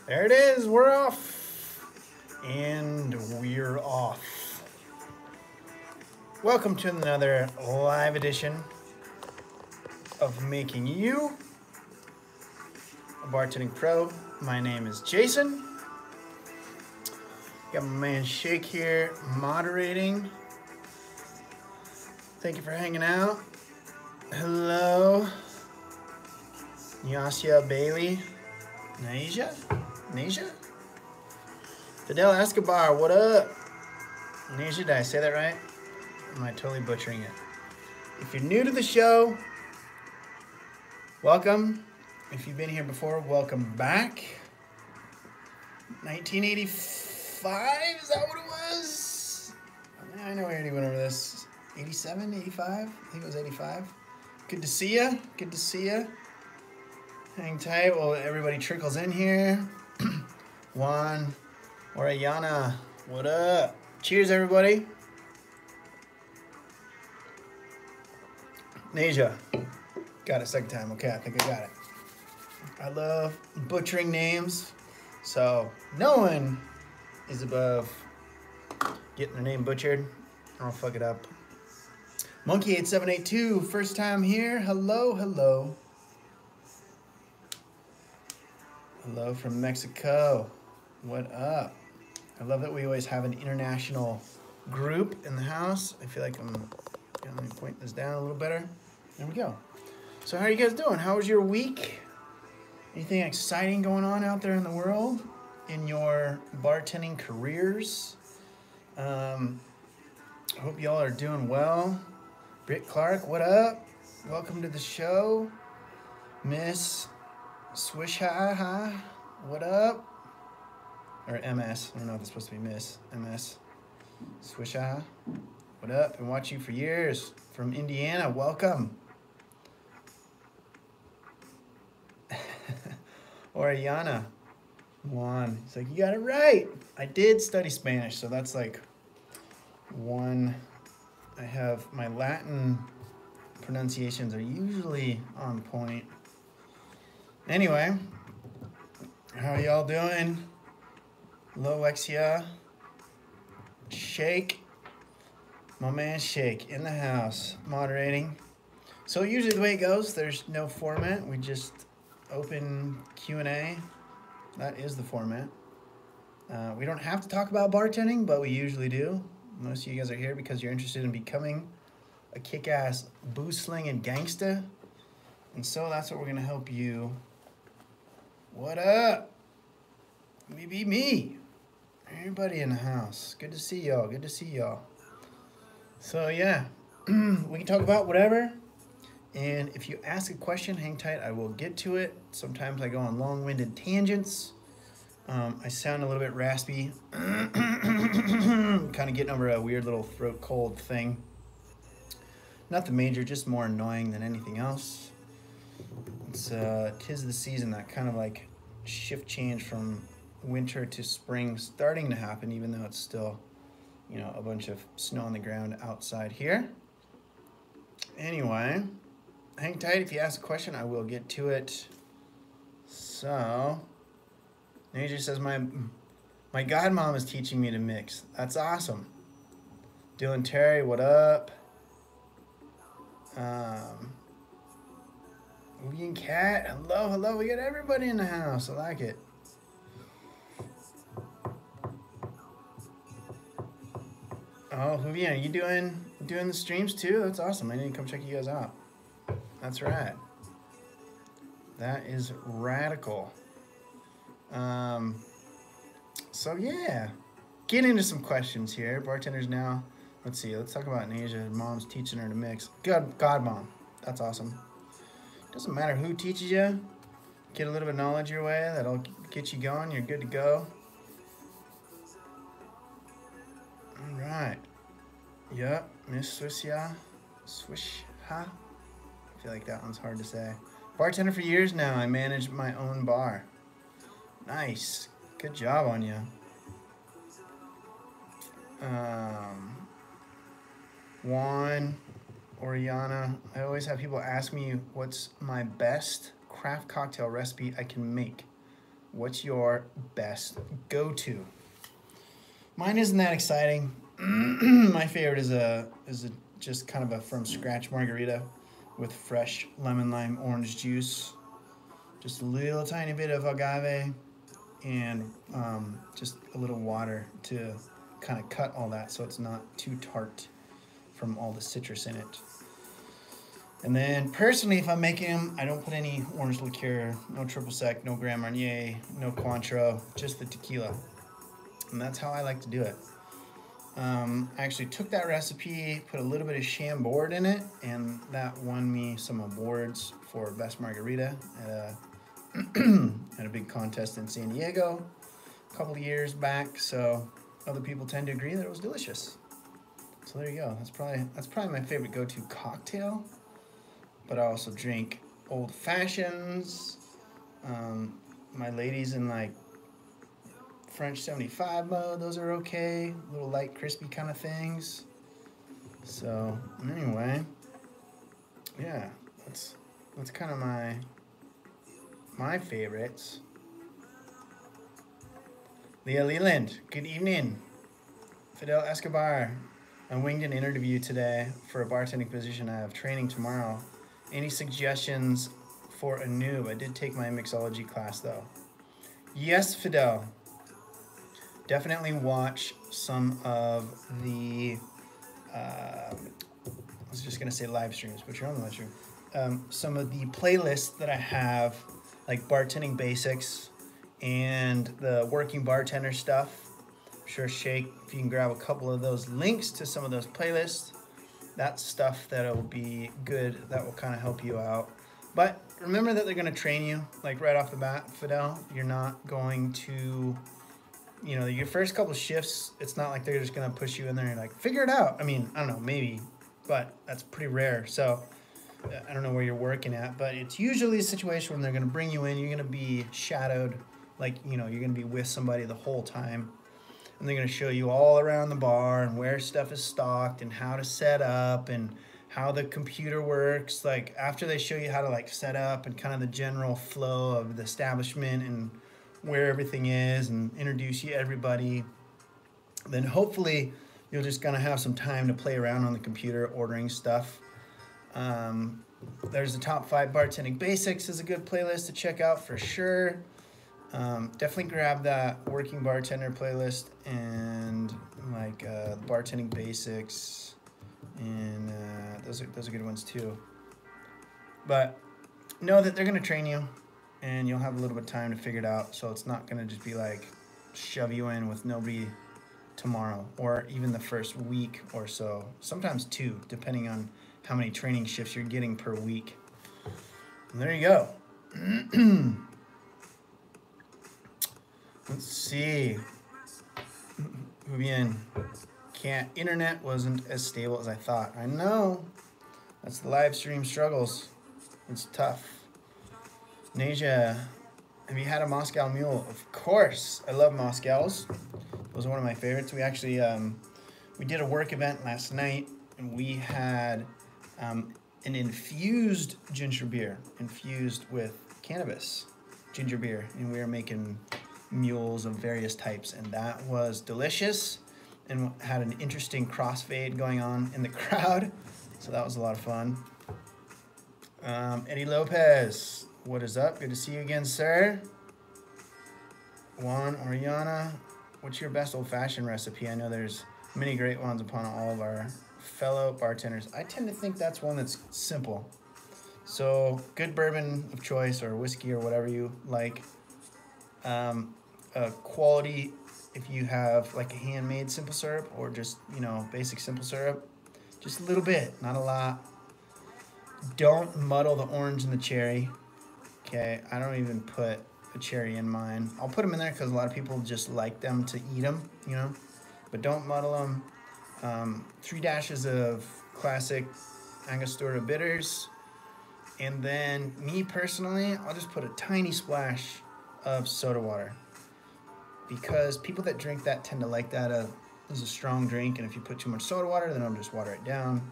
There it is, we're off. And we're off. Welcome to another live edition of Making You a Bartending Pro. My name is Jason. Got my man Shake here moderating. Thank you for hanging out. Hello. Yasia Bailey. Nasia? Fidel Escobar, what up? Nasia, did I say that right? Or am I totally butchering it? If you're new to the show, welcome. If you've been here before, welcome back. 1985, is that what it was? I know I already went over this. 87, 85? I think it was 85. Good to see ya. Good to see ya. Hang tight while everybody trickles in here. Juan, Orellana, what up? Cheers, everybody. Nasia, got it second time. Okay, I think I got it. I love butchering names, so no one is above getting their name butchered. I'll fuck it up. Monkey8782, first time here. Hello, hello. Hello from Mexico. What up? I love that we always have an international group in the house. I feel like let me point this down a little better. There we go. So how are you guys doing? How was your week? Anything exciting going on out there in the world in your bartending careers? I hope y'all are doing well. Britt Clark, what up? Welcome to the show. Miss Swish ha, what up? Or MS, I don't know if it's supposed to be Miss, MS. Swish ha, what up? Been watching you for years. From Indiana, welcome. Orellana, Juan, it's like, you got it right. I did study Spanish, so that's like one. I have, my Latin pronunciations are usually on point. Anyway, how are y'all doing? Loexia, Shake, my man Shake in the house, moderating. So usually the way it goes, there's no format. We just open Q&A. That is the format. We don't have to talk about bartending, but we usually do. Most of you guys are here because you're interested in becoming a kick-ass booze-slinging gangsta. And so that's what we're gonna help you. What up? Me. Everybody in the house. Good to see y'all. Good to see y'all. So yeah, we can talk about whatever. And if you ask a question, hang tight. I will get to it. Sometimes I go on long-winded tangents. I sound a little bit raspy. Kind of getting over a weird little throat cold thing. Nothing major, just more annoying than anything else. It's tis the season, that kind of like shift change from winter to spring starting to happen, even though it's still, you know, a bunch of snow on the ground outside here. Anyway, hang tight. If you ask a question, I will get to it. So, Naja says, my godmom is teaching me to mix. That's awesome. Dylan Terry, what up? Oogie and Cat, hello. We got everybody in the house. I like it. Oh, Juvian, are you doing the streams too? That's awesome. I need to come check you guys out. That's right. That is radical. So yeah, get into some questions here. Bartenders now. Let's see. Let's talk about Nasia. Mom's teaching her to mix. God, mom. That's awesome. Doesn't matter who teaches you. Get a little bit of knowledge your way. That'll get you going. You're good to go. All right. Yep. Miss Swishha. I feel like that one's hard to say. Bartender for years now. I manage my own bar. Nice. Good job on you. Juan, Oriana. I always have people ask me what's my best craft cocktail recipe I can make. What's your best go-to? Mine isn't that exciting. My favorite is just kind of a from scratch margarita with fresh lemon, lime, orange juice. Just a little tiny bit of agave and just a little water to kind of cut all that so it's not too tart from all the citrus in it. And then personally, if I'm making them, I don't put any orange liqueur, no triple sec, no Grand Marnier, no Cointreau, just the tequila. And that's how I like to do it. I actually took that recipe, put a little bit of Chambord in it, and that won me some awards for Best Margarita at a big contest in San Diego a couple of years back. So other people tend to agree that it was delicious. So there you go. That's probably my favorite go-to cocktail. But I also drink old fashions. My ladies in like French 75 mode, those are okay. Little light, crispy kind of things. So anyway, yeah, that's kind of my favorites. Leah Leland, good evening. Fidel Escobar, I winged an interview today for a bartending position. I have training tomorrow. Any suggestions for a noob? I did take my mixology class though. Yes, Fidel. Definitely watch some of the, I was just gonna say live streams, but you're on the live stream. Some of the playlists that I have, like Bartending Basics and the Working Bartender stuff. I'm sure Shake, if you can grab a couple of those links to some of those playlists, that's stuff that will be good, that will kind of help you out. But remember that they're gonna train you, like right off the bat, Fidel. You're not going to, you know, your first couple of shifts, it's not like they're just gonna push you in there and like, figure it out. I mean, I don't know, maybe, but that's pretty rare. So I don't know where you're working at, but it's usually a situation when they're gonna bring you in, you're gonna be shadowed, like, you know, you're gonna be with somebody the whole time. And they're gonna show you all around the bar and where stuff is stocked and how to set up and how the computer works. Like after they show you how to like set up and kind of the general flow of the establishment and where everything is and introduce you to everybody, then hopefully you're just gonna have some time to play around on the computer ordering stuff. There's the top 5 bartending basics is a good playlist to check out for sure. Definitely grab that Working Bartender playlist and like the bartending basics, and those are good ones too. But know that they're gonna train you and you'll have a little bit of time to figure it out, so it's not gonna just be like shove you in with nobody tomorrow or even the first week or so, sometimes 2, depending on how many training shifts you're getting per week. And there you go. Let's see. Muy bien. Internet wasn't as stable as I thought. I know. That's the live stream struggles. It's tough. Nasia, have you had a Moscow Mule? Of course. I love Moscows. Those are one of my favorites. We actually, we did a work event last night, and we had an infused ginger beer, infused with cannabis ginger beer, and we were making mules of various types, and that was delicious and had an interesting crossfade going on in the crowd, so that was a lot of fun. Eddie Lopez, what is up? Good to see you again, sir. Juan Oriana, what's your best old-fashioned recipe? I know there's many great ones upon all of our fellow bartenders. I tend to think that's one that's simple. So good bourbon of choice or whiskey or whatever you like. Quality, if you have like a handmade simple syrup or just, you know, basic simple syrup, just a little bit, not a lot. Don't muddle the orange and the cherry. Okay, I don't even put a cherry in mine. I'll put them in there because a lot of people just like them to eat them, you know, but don't muddle them. 3 dashes of classic Angostura bitters. And then me personally, I'll just put a tiny splash of soda water, because people that drink that tend to like that as a strong drink, and if you put too much soda water, then I'll just water it down.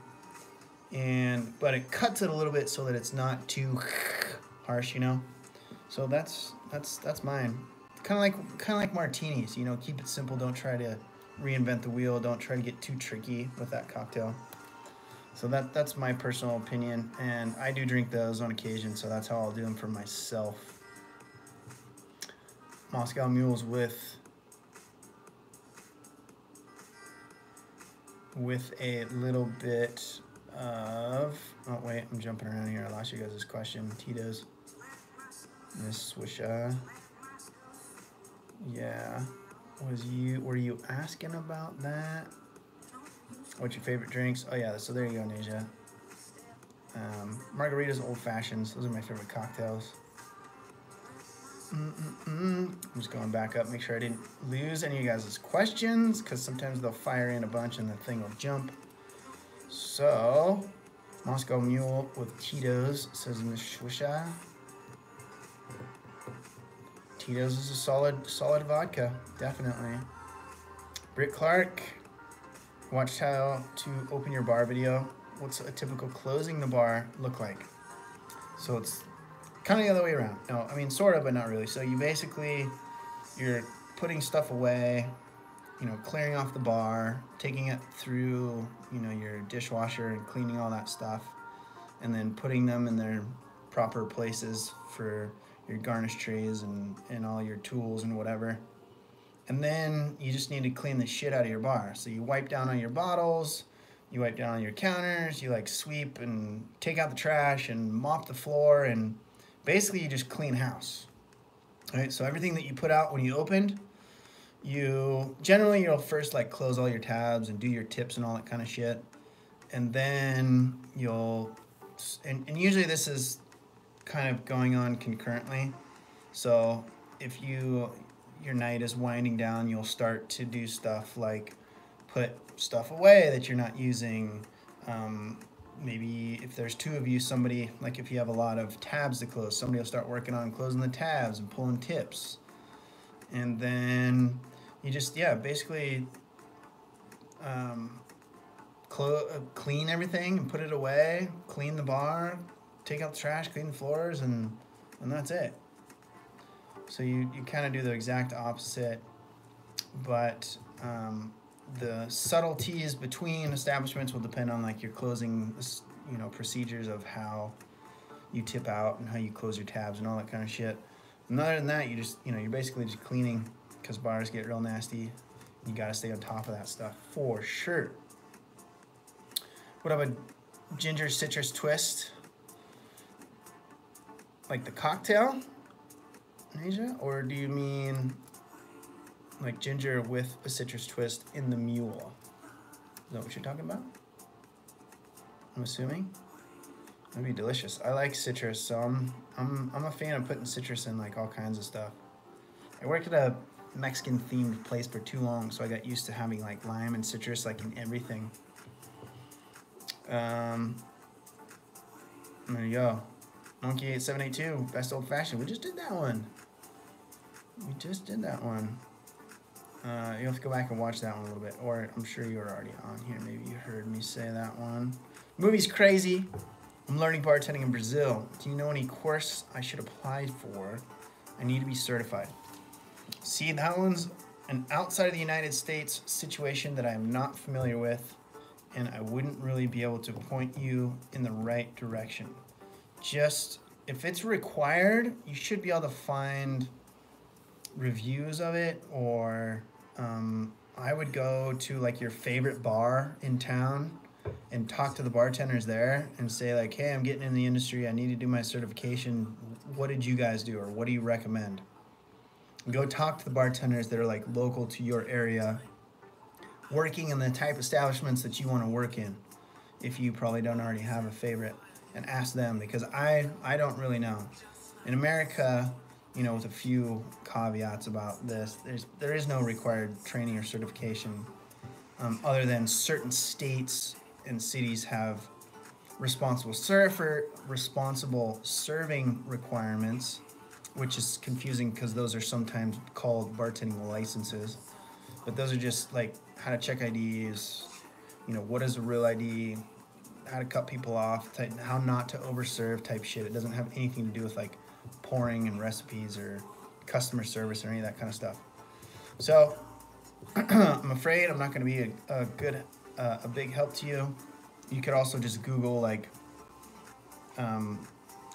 But it cuts it a little bit so that it's not too harsh, you know. So that's mine. Kind of like martinis. You know, keep it simple. Don't try to reinvent the wheel. Don't try to get too tricky with that cocktail. So that's my personal opinion, and I do drink those on occasion. So that's how I'll do them for myself. Moscow Mules with a little bit of, oh wait, I'm jumping around here. I lost you guys' question. Tito's. Miss Swisha. Yeah. Were you asking about that? What's your favorite drinks? Oh yeah, so there you go, Nasia. Margaritas, old fashions. Those are my favorite cocktails. I'm just going back up, make sure I didn't lose any of you guys' questions, because sometimes they'll fire in a bunch and the thing will jump. So, Moscow Mule with Tito's, says Miss Swisha. Tito's is a solid vodka, definitely. Britt Clark, watched how to open your bar video. What's a typical closing the bar look like? So it's kind of the other way around. No, I mean sort of, but not really. So you're putting stuff away, you know, clearing off the bar, taking it through, you know, your dishwasher and cleaning all that stuff, and then putting them in their proper places for your garnish trays and all your tools and whatever. And then you just need to clean the shit out of your bar. So you wipe down on your bottles, you wipe down on your counters, you like sweep and take out the trash and mop the floor, and basically you just clean house. All right, so everything that you put out when you opened, you'll first like close all your tabs and do your tips and all that kind of shit. And then and usually this is kind of going on concurrently. So if your night is winding down, you'll start to do stuff like put stuff away that you're not using. Maybe if there's two of you, somebody, like if you have a lot of tabs to close, somebody will start working on closing the tabs and pulling tips. And then you just, basically clean everything and put it away, clean the bar, take out the trash, clean the floors, and that's it. So you kind of do the exact opposite, but the subtleties between establishments will depend on like your closing, you know, procedures of how you tip out and how you close your tabs and all that kind of shit. And other than that, you're basically just cleaning, because bars get real nasty. You got to stay on top of that stuff for sure. What about a ginger citrus twist? Like the cocktail, Asia? Or do you mean like ginger with a citrus twist in the mule? Is that what you're talking about? I'm assuming. That'd be delicious. I like citrus, so I'm a fan of putting citrus in like all kinds of stuff. I worked at a Mexican themed place for too long, so I got used to having like lime and citrus like in everything. There you go. Monkey 8782, best old fashioned. We just did that one. You have to go back and watch that one a little bit, or I'm sure you were already on here. Maybe you heard me say that one. Movie's crazy. I'm learning bartending in Brazil. Do you know any course I should apply for? I need to be certified. See, that one's an outside of the United States situation that I'm not familiar with, and I wouldn't really be able to point you in the right direction. Just, if it's required, you should be able to find reviews of it, or I would go to like your favorite bar in town and talk to the bartenders there and say like, hey, I'm getting in the industry, I need to do my certification. What did you guys do, or what do you recommend? Go talk to the bartenders that are like local to your area, working in the type of establishments that you want to work in, if you probably don't already have a favorite, and ask them, because I don't really know. In America, you know, with a few caveats about this, there is no required training or certification, other than certain states and cities have responsible serving requirements, which is confusing because those are sometimes called bartending licenses. But those are just like how to check IDs, you know, what is a real ID, how to cut people off, how not to overserve type shit. It doesn't have anything to do with like pouring and recipes or customer service or any of that kind of stuff. So I'm afraid I'm not going to be a big help to you. You could also just Google like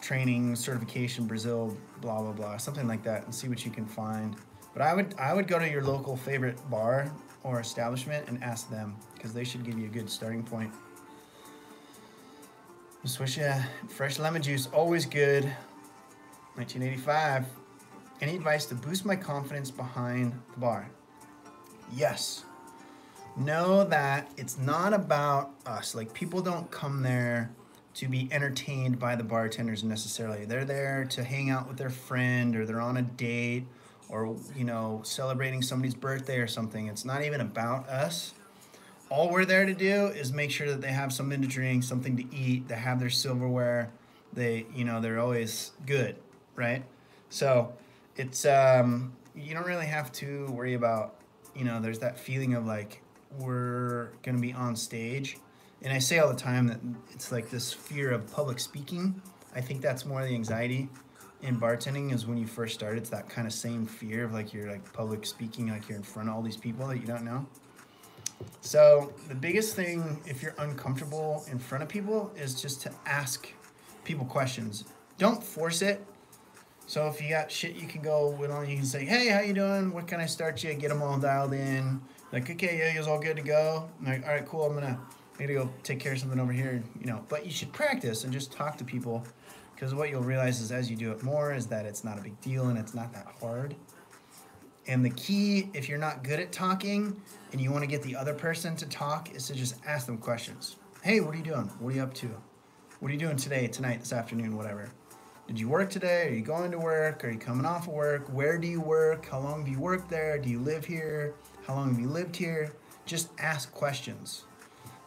training, certification, Brazil, blah, blah, blah, something like that, and see what you can find. But I would go to your local favorite bar or establishment and ask them, because they should give you a good starting point. Swish, fresh lemon juice, always good. 1985. Any advice to boost my confidence behind the bar? Yes. Know that it's not about us. Like, people don't come there to be entertained by the bartenders necessarily. They're there to hang out with their friend, or they're on a date, or, you know, celebrating somebody's birthday or something. It's not even about us. All we're there to do is make sure that they have something to drink, something to eat, they have their silverware, they're always good, right? So it's, you don't really have to worry about, there's that feeling of like, we're gonna be on stage. And I say all the time that it's like this fear of public speaking. I think that's more the anxiety in bartending, is when you first start, it's that kind of same fear of like, you're like public speaking, like you're in front of all these people that you don't know. So the biggest thing, if you're uncomfortable in front of people, is just to ask people questions. Don't force it. So if you got shit you can go with on, you can say, hey, how you doing? What can I start you? Get them all dialed in. Like, okay, yeah, you're all good to go. I'm like, all right, cool. I'm gonna go take care of something over here, But you should practice and just talk to people, because what you'll realize is as you do it more is that it's not a big deal and it's not that hard. And the key, if you're not good at talking and you want to get the other person to talk, is to just ask them questions. Hey, what are you doing? What are you up to? What are you doing today, tonight, this afternoon, whatever? Did you work today? Are you going to work? Are you coming off of work? Where do you work? How long do you work there? Do you live here? How long have you lived here? Just ask questions.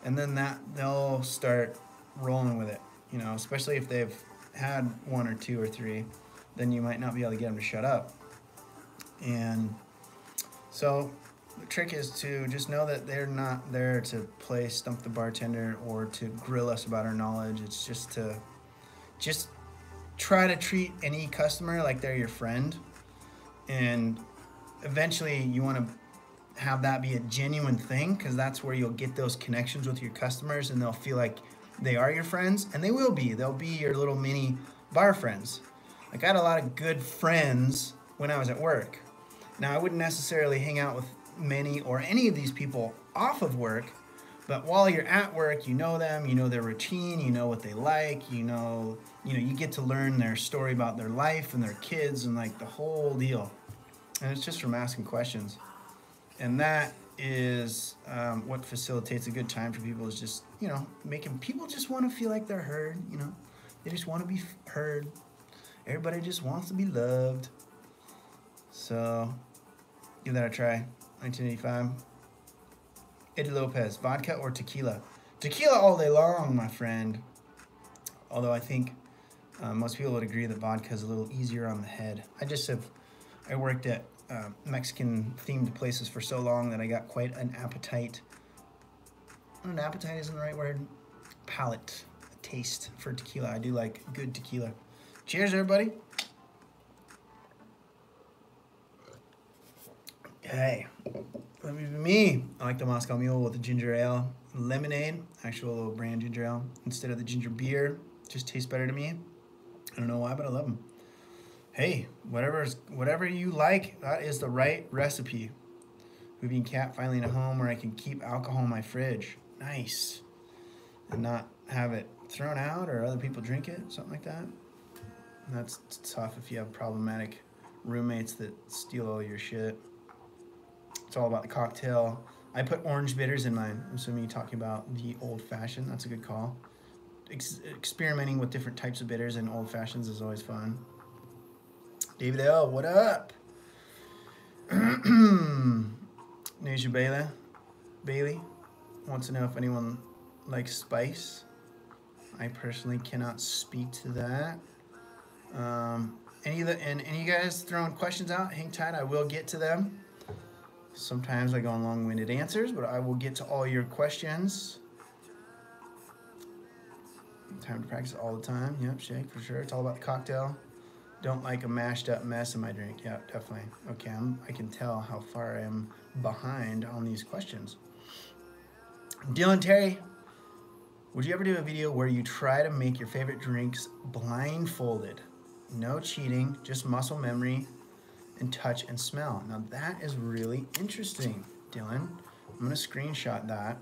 And then they'll start rolling with it, especially if they've had one or two or three, then you might not be able to get them to shut up. And so the trick is to just know that they're not there to play Stump the Bartender or to grill us about our knowledge. It's just to try to treat any customer like they're your friend. And eventually you want to have that be a genuine thing, because that's where you'll get those connections with your customers, and they'll feel like they are your friends, and they will be. They'll be your little mini bar friends. Like, I had a lot of good friends when I was at work. Now, I wouldn't necessarily hang out with many or any of these people off of work, but while you're at work, you know them, you know their routine, you know what they like, you get to learn their story about their life and their kids and like the whole deal. And it's just from asking questions. And that is what facilitates a good time for people, is just, making people just want to feel like they're heard, They just want to be heard. Everybody just wants to be loved. So give that a try. 1985. Eddie Lopez, vodka or tequila? Tequila all day long, my friend. Although I think most people would agree that vodka is a little easier on the head. I worked at Mexican-themed places for so long that I got quite an appetite. An appetite isn't the right word. Palate, a taste for tequila. I do like good tequila. Cheers, everybody. Hey, let me be me. I like the Moscow Mule with the ginger ale, lemonade, actual little brand ginger ale, instead of the ginger beer. Just tastes better to me. I don't know why, but I love them. Hey, whatever you like, that is the right recipe. Moving cat finally in a home where I can keep alcohol in my fridge. Nice. And not have it thrown out or other people drink it, something like that. And that's tough if you have problematic roommates that steal all your shit. It's all about the cocktail. I put orange bitters in mine. I'm assuming you're talking about the old fashioned. That's a good call. Experimenting with different types of bitters and old fashions is always fun. David L., what up? Nasia Bailey wants to know if anyone likes spice. I personally cannot speak to that. Any of you guys throwing questions out, hang tight, I will get to them. Sometimes I go on long-winded answers, but I will get to all your questions. Time to practice all the time. Yep, shake for sure. It's all about the cocktail. Don't like a mashed up mess in my drink. Yeah, definitely. Okay, I can tell how far I am behind on these questions. Dylan Terry, would you ever do a video where you try to make your favorite drinks blindfolded? No cheating, just muscle memory and touch and smell. Now that is really interesting, Dylan. I'm gonna screenshot that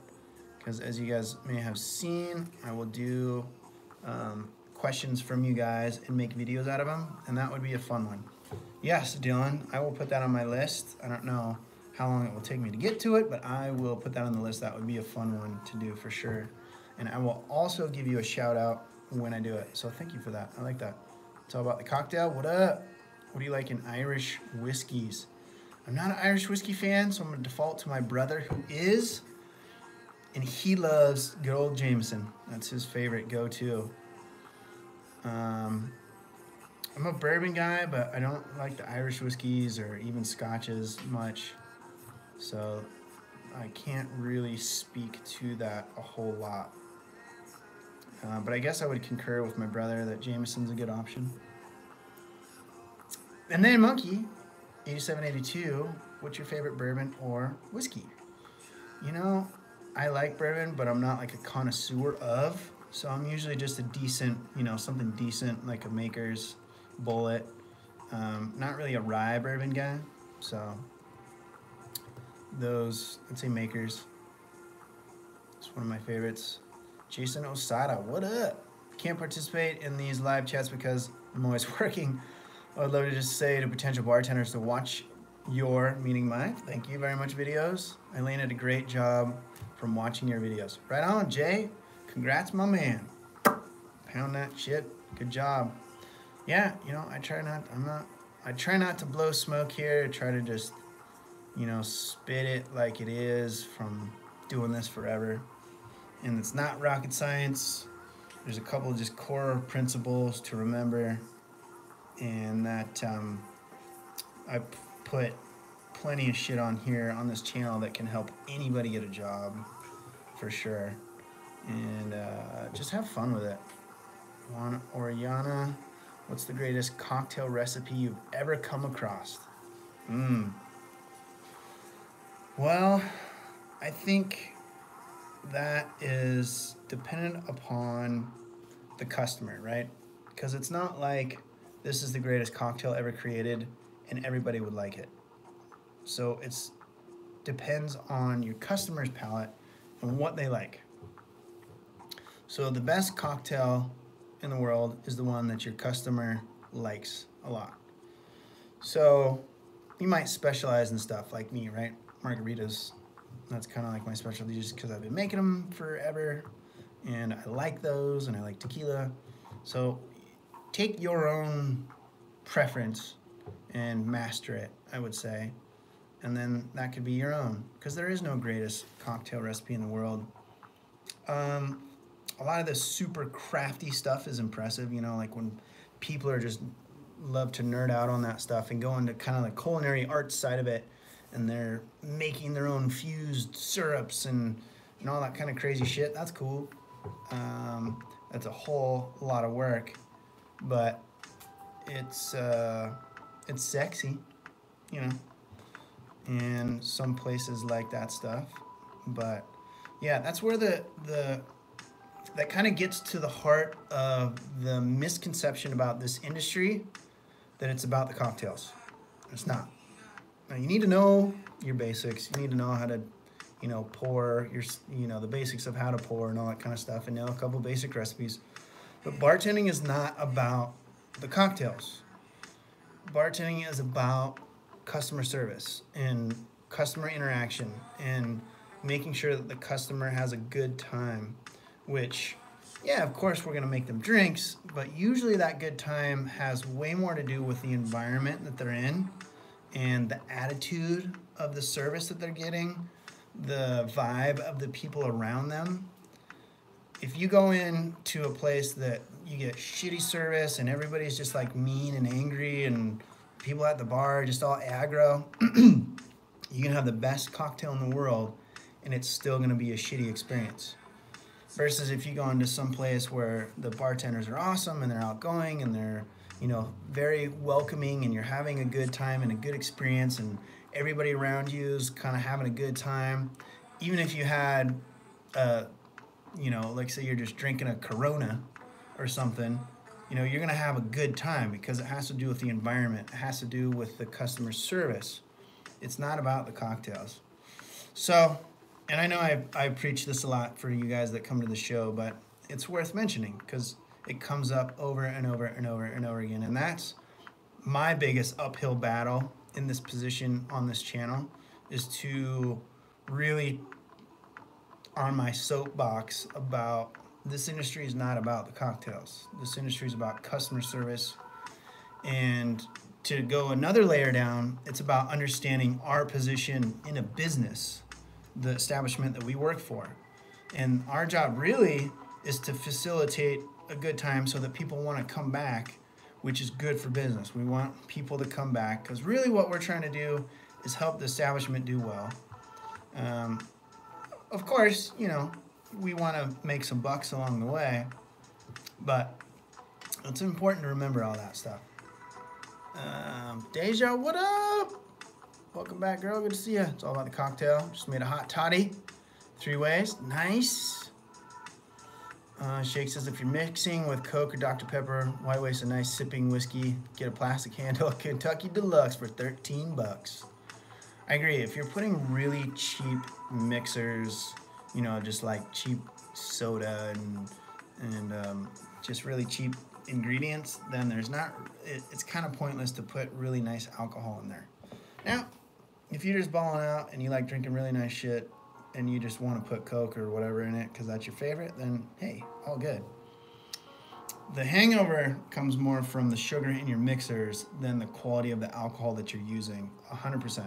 because as you guys may have seen, I will do questions from you guys and make videos out of them, and that would be a fun one. Yes, Dylan, I will put that on my list. I don't know how long it will take me to get to it, but I will put that on the list. That would be a fun one to do for sure. And I will also give you a shout out when I do it. So thank you for that. I like that. It's all about the cocktail. What up? What do you like in Irish whiskeys? I'm not an Irish whiskey fan, so I'm gonna default to my brother who is, and he loves good old Jameson. That's his favorite go-to. I'm a bourbon guy, but I don't like the Irish whiskeys or even scotches much. So I can't really speak to that a whole lot. But I guess I would concur with my brother that Jameson's a good option. And then Monkey, 8782, what's your favorite bourbon or whiskey? You know, I like bourbon, but I'm not like a connoisseur of. So I'm usually just a decent, you know, something decent like a Maker's, Bullet. Not really a rye bourbon guy. So those, I'd say Maker's. It's one of my favorites. Jason Osada, what up? Can't participate in these live chats because I'm always working. I would love to just say to potential bartenders to watch your, meaning my, thank you very much, videos. Eileen did a great job from watching your videos. Right on, Jay. Congrats, my man. Pound that shit. Good job. Yeah, you know, I try not to blow smoke here. I try to just, you know, spit it like it is from doing this forever. And it's not rocket science. There's a couple of just core principles to remember. And that I put plenty of shit on here on this channel that can help anybody get a job, for sure. And just have fun with it. Oriana, what's the greatest cocktail recipe you've ever come across? Well, I think that is dependent upon the customer, right? Because it's not like this is the greatest cocktail ever created and everybody would like it. So it depends on your customer's palate and what they like. So the best cocktail in the world is the one that your customer likes a lot. So you might specialize in stuff like me, right? Margaritas, that's kind of like my specialty just because I've been making them forever and I like those and I like tequila. So take your own preference and master it, I would say. And then that could be your own, because there is no greatest cocktail recipe in the world. A lot of the super crafty stuff is impressive, you know, like when people are just love to nerd out on that stuff and go into kind of the culinary arts side of it, and they're making their own fused syrups and all that kind of crazy shit. That's cool. That's a whole lot of work, but it's sexy, you know, and some places like that stuff. But yeah, that's where that kind of gets to the heart of the misconception about this industry, that it's about the cocktails. It's not. Now, you need to know your basics. You need to know how to, you know, pour your, you know, the basics of how to pour and all that kind of stuff, and know a couple basic recipes. But bartending is not about the cocktails. Bartending is about customer service and customer interaction and making sure that the customer has a good time, which, yeah, of course we're gonna make them drinks, but usually that good time has way more to do with the environment that they're in and the attitude of the service that they're getting, the vibe of the people around them. If you go into a place that you get shitty service and everybody's just like mean and angry and people at the bar just all aggro, you can have the best cocktail in the world and it's still gonna be a shitty experience. Versus if you go into some place where the bartenders are awesome and they're outgoing and they're you know, very welcoming, and you're having a good time and a good experience, and everybody around you is kind of having a good time. Even if you had, you know, like say you're just drinking a Corona or something, you know, you're gonna have a good time because it has to do with the environment. It has to do with the customer service. It's not about the cocktails. So, and I know I preach this a lot for you guys that come to the show, but it's worth mentioning because it comes up over and over and over and over again. And that's my biggest uphill battle in this position on this channel, is to really on my soapbox about this industry is not about the cocktails. This industry is about customer service. And to go another layer down, it's about understanding our position in a business, the establishment that we work for. And our job really is to facilitate a good time so that people want to come back, which is good for business. We want people to come back because really what we're trying to do is help the establishment do well. Of course, you know, we want to make some bucks along the way, but it's important to remember all that stuff. Deja, what up? Welcome back, girl. Good to see you. It's all about the cocktail. Just made a hot toddy. 3 ways. Nice. Shake says, if you're mixing with Coke or Dr. Pepper, why waste a nice sipping whiskey? Get a plastic handle Kentucky Deluxe for 13 bucks. I agree. If you're putting really cheap mixers, you know, just like cheap soda and just really cheap ingredients, then there's not, it's kind of pointless to put really nice alcohol in there. Now, if you're just balling out and you like drinking really nice shit and you just want to put Coke or whatever in it because that's your favorite, then hey, all good. The hangover comes more from the sugar in your mixers than the quality of the alcohol that you're using, 100%.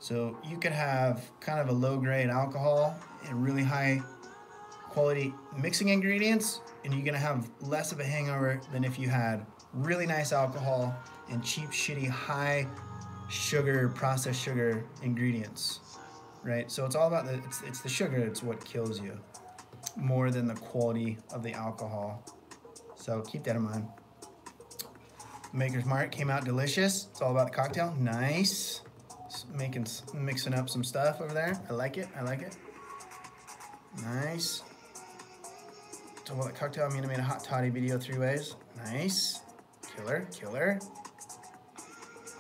So you could have kind of a low-grade alcohol and really high-quality mixing ingredients, and you're gonna have less of a hangover than if you had really nice alcohol and cheap, shitty, high sugar, processed sugar ingredients, right? So it's all about it's the sugar. It's what kills you more than the quality of the alcohol. So keep that in mind. Maker's Mark came out delicious. It's all about the cocktail. Nice. Mixing up some stuff over there. I like it. I like it. Nice. So what cocktail? I'm gonna make a hot toddy video 3 ways. Nice. Killer, killer.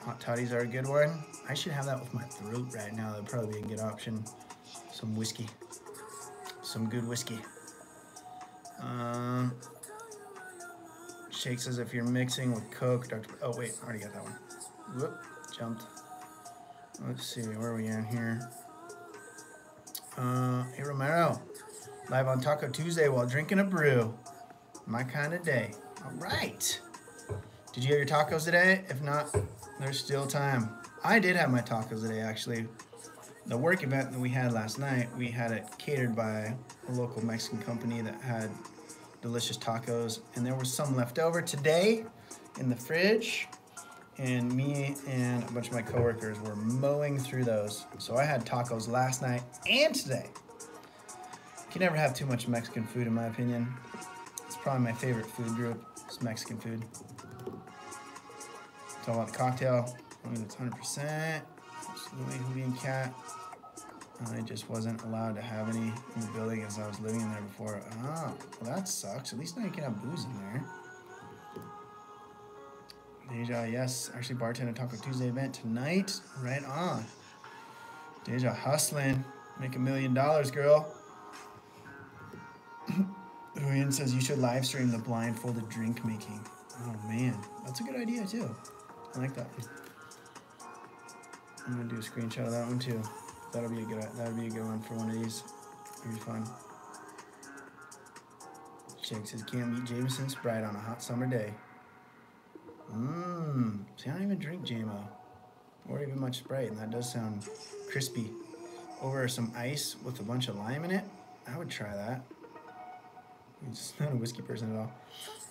Hot toddies are a good one. I should have that with my throat right now. That'd probably be a good option. Some whiskey. Some good whiskey. Shake says if you're mixing with Coke, oh wait, I already got that one. Whoop, jumped. Let's see, where are we at here? Hey Romero, live on Taco Tuesday while drinking a brew. My kind of day. All right. Did you have your tacos today? If not, there's still time. I did have my tacos today, actually. The work event that we had last night, we had it catered by a local Mexican company that had delicious tacos, and there was some left over today in the fridge. And me and a bunch of my coworkers were mowing through those. So I had tacos last night and today. You can never have too much Mexican food, in my opinion. It's probably my favorite food group. It's Mexican food. It's all about the cocktail. I mean, it's 100%. Absolutely, Hoodie and Cat. I just wasn't allowed to have any in the building as I was living in there before. Oh, well that sucks. At least now you can have booze in there. Deja, yes, actually bartending Taco Tuesday event tonight. Right on. Deja hustling. Make $1 million, girl. Huyen says you should live stream the blindfolded drink making. Oh man, that's a good idea too. I like that one. I'm gonna do a screenshot of that one too. That'll be a good one for one of these. It'll be fun. Jake says can't beat Jameson Sprite on a hot summer day. See, I don't even drink JMO or even much Sprite, and that does sound crispy. Over some ice with a bunch of lime in it, I would try that. I'm just not a whiskey person at all.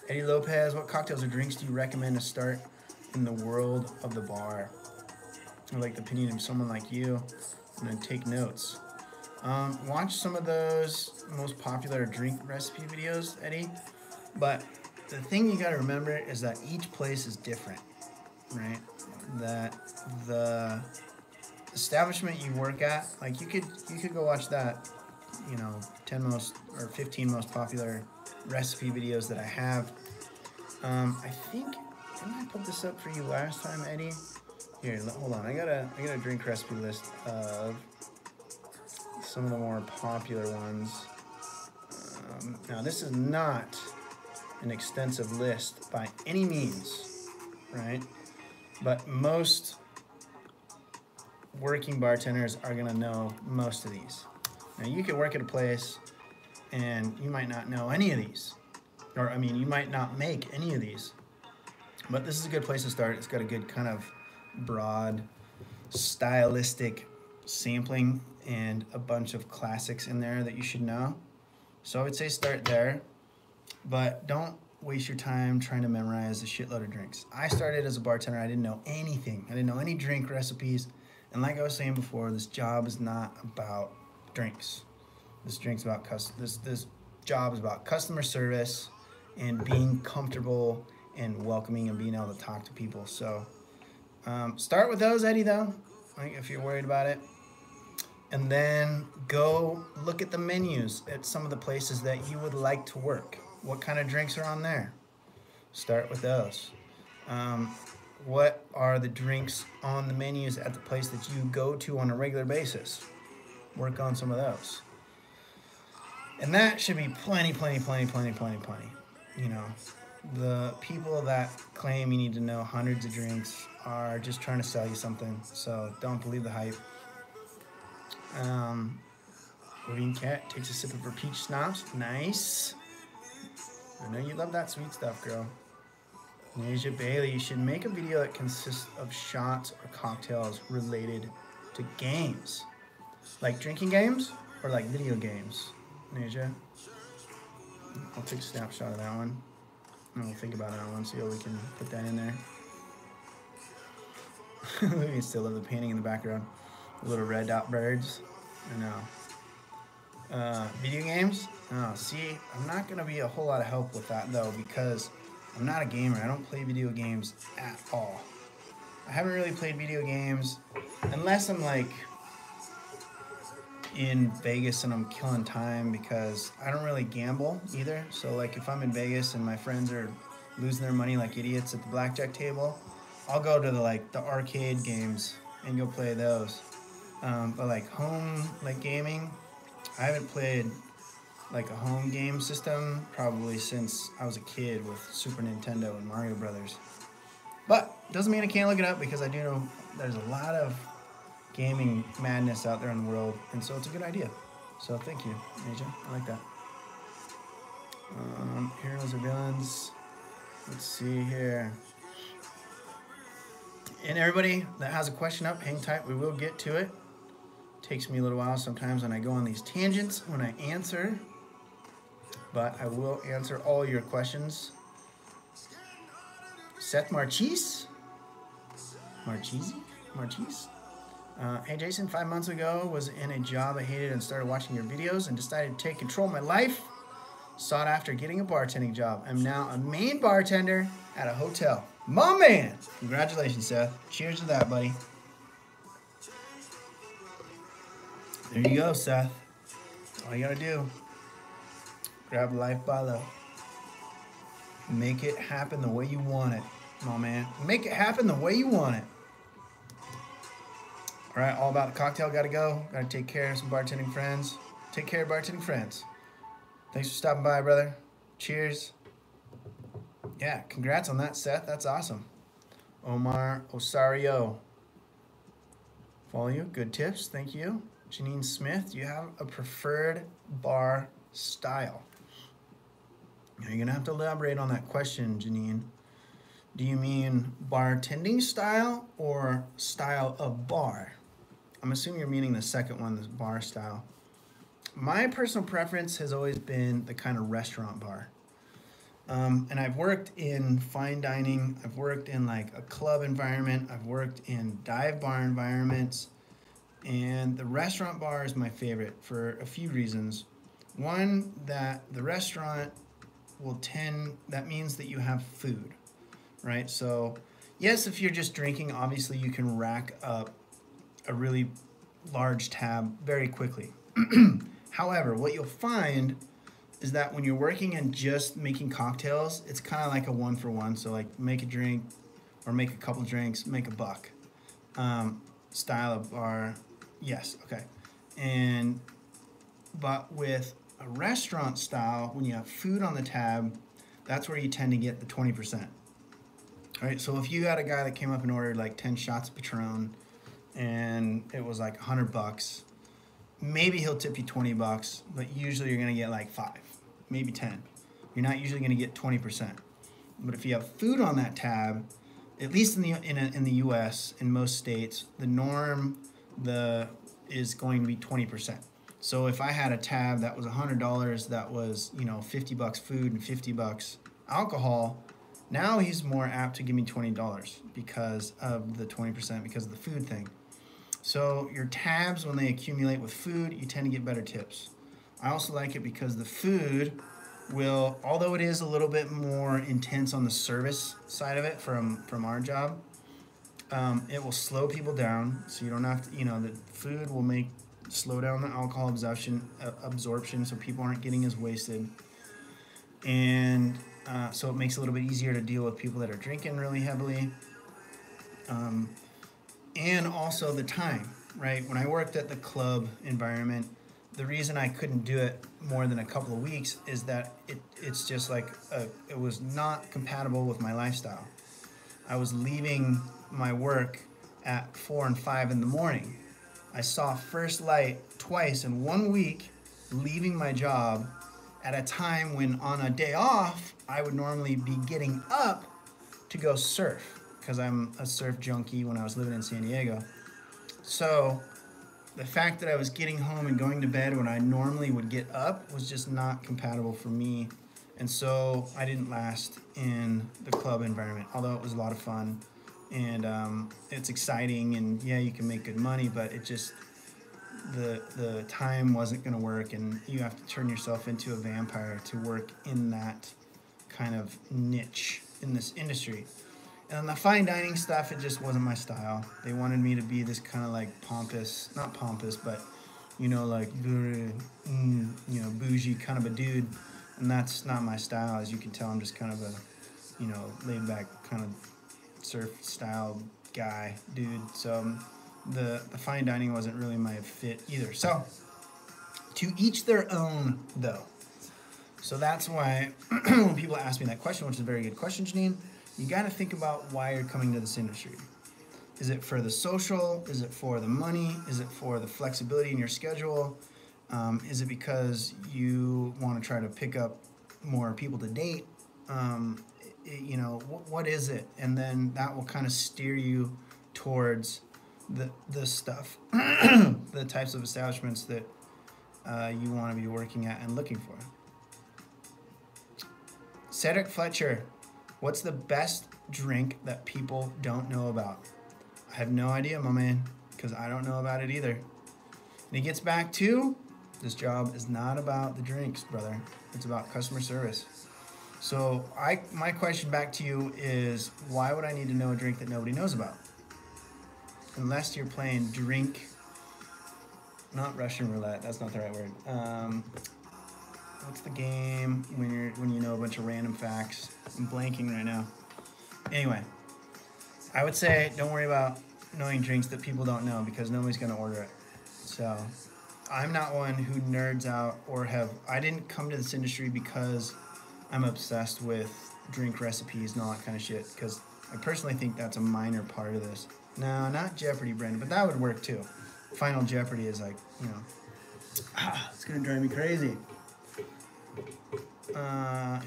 Eddie Lopez, what cocktails or drinks do you recommend to start in the world of the bar? I'd like the opinion of someone like you, and then take notes. Watch some of those most popular drink recipe videos, Eddie, but the thing you got to remember is that each place is different, right? That the establishment you work at, like you could go watch that, 10 most or 15 most popular recipe videos that I have. I think, didn't I put this up for you last time, Eddie? Here, hold on. I got a drink recipe list of some of the more popular ones. Now, this is not an extensive list by any means, right? But most working bartenders are gonna know most of these. Now, you could work at a place and you might not know any of these. Or, I mean, you might not make any of these. But this is a good place to start. It's got a good kind of broad, stylistic sampling and a bunch of classics in there that you should know. So I would say start there, but don't waste your time trying to memorize a shitload of drinks. I started as a bartender. I didn't know anything. I didn't know any drink recipes. And like I was saying before, this job is not about drinks. This job is about customer service and being comfortable and welcoming and being able to talk to people. So start with those, Eddie, though, like if you're worried about it. And then go look at the menus at some of the places that you would like to work. What kind of drinks are on there? Start with those. What are the drinks on the menus at the place that you go to on a regular basis? Work on some of those. And that should be plenty. The people that claim you need to know hundreds of drinks are just trying to sell you something. So don't believe the hype. Green Cat takes a sip of her peach schnapps. Nice. I know you love that sweet stuff, girl. Nasia Bailey, you should make a video that consists of shots or cocktails related to games. Like drinking games or like video games, Nasia? I'll take a snapshot of that one. And we'll think about it on one, see how we can put that in there. We still love the painting in the background. Little red dot birds. I know. Video games? Oh, see, I'm not going to be a whole lot of help with that, though, because I'm not a gamer. I don't play video games at all. I haven't really played video games unless I'm, like, in Vegas and I'm killing time, because I don't really gamble either. So, like, if I'm in Vegas and my friends are losing their money like idiots at the blackjack table, I'll go to the arcade games and go play those. But like home, like gaming, I haven't played like a home game system probably since I was a kid with Super Nintendo and Mario Brothers. But doesn't mean I can't look it up, because I do know there's a lot of gaming madness out there in the world, and so it's a good idea. So thank you, Asia. I like that. Heroes or villains? Let's see here. And everybody that has a question up, hang tight. We will get to it. Takes me a little while sometimes when I go on these tangents when I answer, but I will answer all your questions. Seth Marchese? Hey Jason, 5 months ago was in a job I hated and started watching your videos and decided to take control of my life. Sought after getting a bartending job. I'm now a main bartender at a hotel. My man! Congratulations, Seth. Cheers to that, buddy. There you go, Seth. All you gotta do, grab life by the, make it happen the way you want it, my man. Make it happen the way you want it. All right, all about the cocktail. Gotta go. Gotta take care of some bartending friends. Take care of bartending friends. Thanks for stopping by, brother. Cheers. Yeah, congrats on that, Seth. That's awesome. Omar Osario. Follow you. Good tips. Thank you. Janine Smith, do you have a preferred bar style? Now, you're going to have to elaborate on that question, Janine. Do you mean bartending style or style of bar? I'm assuming you're meaning the second one, this bar style. My personal preference has always been the kind of restaurant bar. And I've worked in fine dining. I've worked in like a club environment. I've worked in dive bar environments. And the restaurant bar is my favorite for a few reasons. One, that the restaurant that means that you have food, right? So yes, if you're just drinking, obviously you can rack up a really large tab very quickly. However, what you'll find is that when you're working and just making cocktails, it's kind of like a 1-for-1. So like make a drink or make a couple drinks, make a buck. Style of bar, yes, okay. But with a restaurant style, when you have food on the tab, that's where you tend to get the 20%. All right, so if you had a guy that came up and ordered like 10 shots of Patron and it was like $100, maybe he'll tip you $20, but usually you're gonna get like 5, maybe 10. You're not usually gonna get 20%. But if you have food on that tab, at least in the U.S., in most states, the norm is going to be 20%. So if I had a tab that was $100, that was, you know, $50 food and $50 alcohol, now he's more apt to give me $20 because of the 20%, because of the food thing. So your tabs, when they accumulate with food, you tend to get better tips. I also like it because the food will, although it is a little bit more intense on the service side of it from our job, it will slow people down. So you don't have to, you know, the food will slow down the alcohol absorption so people aren't getting as wasted. And so it makes it a little bit easier to deal with people that are drinking really heavily. And also the time, right? When I worked at the club environment, the reason I couldn't do it more than a couple of weeks is that it's just like, it was not compatible with my lifestyle. I was leaving my work at 4 and 5 in the morning. I saw first light twice in 1 week, leaving my job at a time when on a day off, I would normally be getting up to go surf because I'm a surf junkie when I was living in San Diego. So the fact that I was getting home and going to bed when I normally would get up was just not compatible for me. And so I didn't last in the club environment, although it was a lot of fun. And it's exciting, and yeah, you can make good money, but it just, the time wasn't going to work, and you have to turn yourself into a vampire to work in that kind of niche in this industry. And the fine dining stuff, it just wasn't my style. They wanted me to be this kind of like pompous, not pompous, but, you know, like very, you know, bougie kind of a dude. And that's not my style. As you can tell, I'm just kind of a, you know, laid back kind of surf style guy, dude. So the fine dining wasn't really my fit either. So to each their own, though. So that's why when people ask me that question, which is a very good question, Janine, you got to think about why you're coming to this industry. Is it for the social? Is it for the money? Is it for the flexibility in your schedule? Is it because you want to try to pick up more people to date? You know, what is it? And then that will kind of steer you towards the stuff, the types of establishments that you want to be working at and looking for. Cedric Fletcher, what's the best drink that people don't know about? I have no idea, my man, because I don't know about it either. And it gets back to, this job is not about the drinks, brother. It's about customer service. So my question back to you is, why would I need to know a drink that nobody knows about? Unless you're playing drink, not Russian roulette, that's not the right word. What's the game when you know a bunch of random facts? I'm blanking right now. Anyway, I would say don't worry about knowing drinks that people don't know because nobody's gonna order it. So I'm not one who nerds out I didn't come to this industry because I'm obsessed with drink recipes and all that kind of shit, because I personally think that's a minor part of this. No, not Jeopardy, Brendan, but that would work too. Final Jeopardy is like, you know, it's gonna drive me crazy.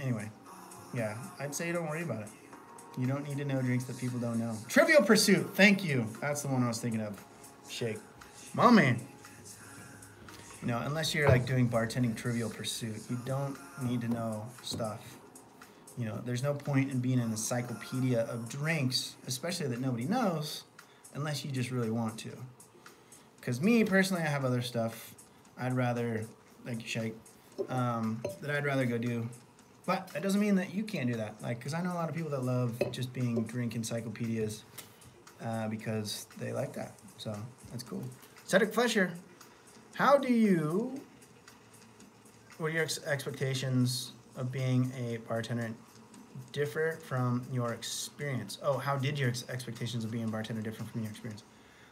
Anyway, yeah, I'd say don't worry about it. You don't need to know drinks that people don't know. Trivial Pursuit, thank you. That's the one I was thinking of. Shake. My man. You know, unless you're like doing bartending Trivial Pursuit, you don't need to know stuff. You know, there's no point in being an encyclopedia of drinks, especially that nobody knows, unless you just really want to. Because me, personally, I have other stuff I'd rather, like Shake, that I'd rather go do But that doesn't mean that you can't do that. Like, because I know a lot of people that love just being drink encyclopedias because they like that. So that's cool. Cedric Flesher, what are your expectations of being a bartender differ from your experience? Oh, how did your expectations of being a bartender differ from your experience?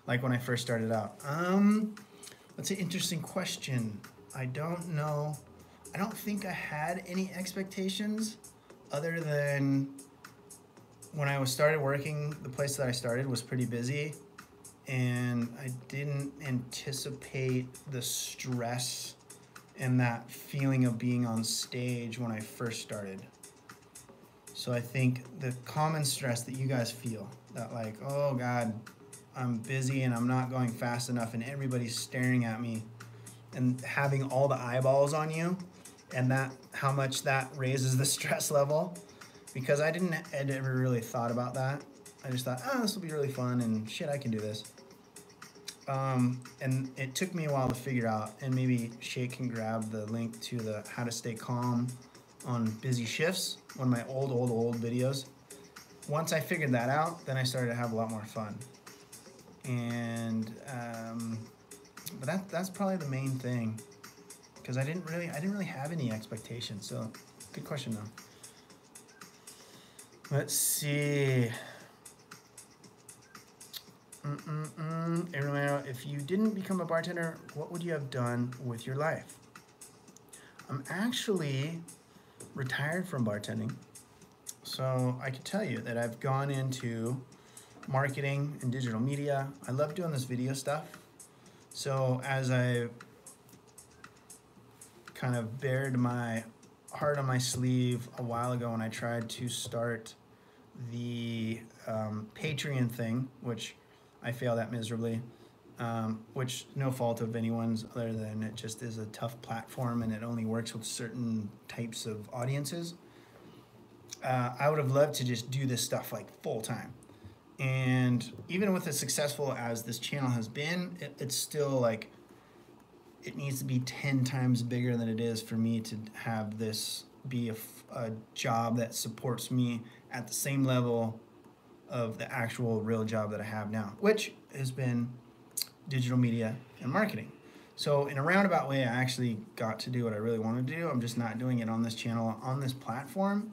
Like when I first started out. That's an interesting question. I don't know. I don't think I had any expectations other than when I started working, the place that I started was pretty busy, and I didn't anticipate the stress and that feeling of being on stage when I first started. So I think the common stress that you guys feel, that like, oh God, I'm busy and I'm not going fast enough and everybody's staring at me, and having all the eyeballs on you, and that how much that raises the stress level, because I'd never really thought about that. I just thought, oh, this will be really fun and shit, I can do this. And it took me a while to figure out, and maybe Shay can grab the link to the How to Stay Calm on Busy Shifts, one of my old videos. Once I figured that out, then I started to have a lot more fun. And but that's probably the main thing, because I didn't really have any expectations. So good question though. Let's see. If you didn't become a bartender, what would you have done with your life? I'm actually retired from bartending, so I can tell you that I've gone into marketing and digital media. I love doing this video stuff. So as I kind of bared my heart on my sleeve a while ago, and I tried to start the Patreon thing, which I failed at miserably, which no fault of anyone's other than it just is a tough platform and it only works with certain types of audiences. I would have loved to just do this stuff like full time. And even with as successful as this channel has been, it's still like, it needs to be 10 times bigger than it is for me to have this be a job that supports me at the same level of the actual real job that I have now, which has been digital media and marketing. So in a roundabout way, I actually got to do what I really wanted to do. I'm just not doing it on this channel, on this platform.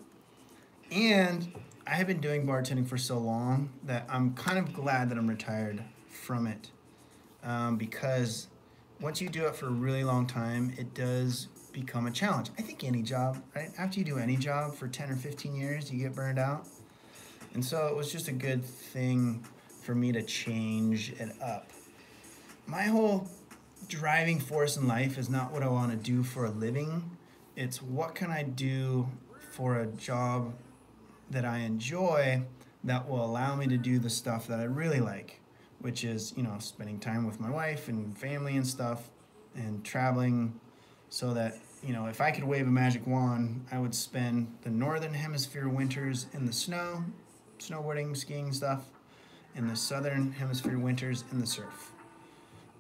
And I have been doing bartending for so long that I'm kind of glad that I'm retired from it, because once you do it for a really long time, it does become a challenge. I think any job, right? After you do any job for 10 or 15 years, you get burned out. And so it was just a good thing for me to change it up. My whole driving force in life is not what I want to do for a living. It's what can I do for a job that I enjoy that will allow me to do the stuff that I really like, which is, you know, spending time with my wife and family and stuff, and traveling, so that, you know, if I could wave a magic wand, I would spend the northern hemisphere winters in the snow, snowboarding, skiing stuff, in the southern hemisphere winters in the surf.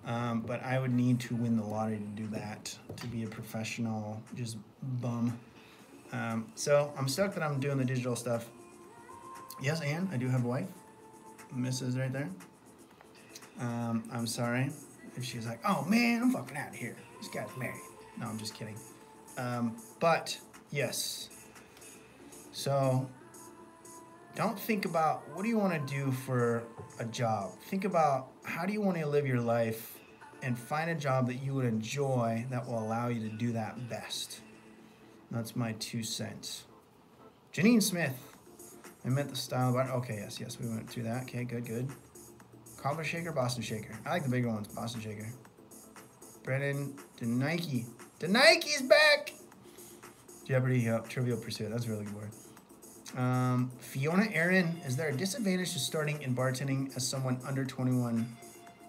But I would need to win the lottery to do that, to be a professional just bum. So I'm stoked that I'm doing the digital stuff. Yes, Anne, I do have a wife. Mrs. right there. I'm sorry if she's like, oh man, I'm fucking out of here. This guy's married. No, I'm just kidding. But yes. So don't think about what do you want to do for a job. Think about how do you want to live your life, and find a job that you would enjoy that will allow you to do that best. That's my 2 cents. Janine Smith. I meant the style of art. Okay, yes, we went through that. Okay, good. Cobbler shaker, Boston shaker. I like the bigger ones, Boston shaker. Brennan DeNike. DeNike's back! Jeopardy, Trivial Pursuit. That's a really good word. Fiona Aaron, is there a disadvantage to starting in bartending as someone under 21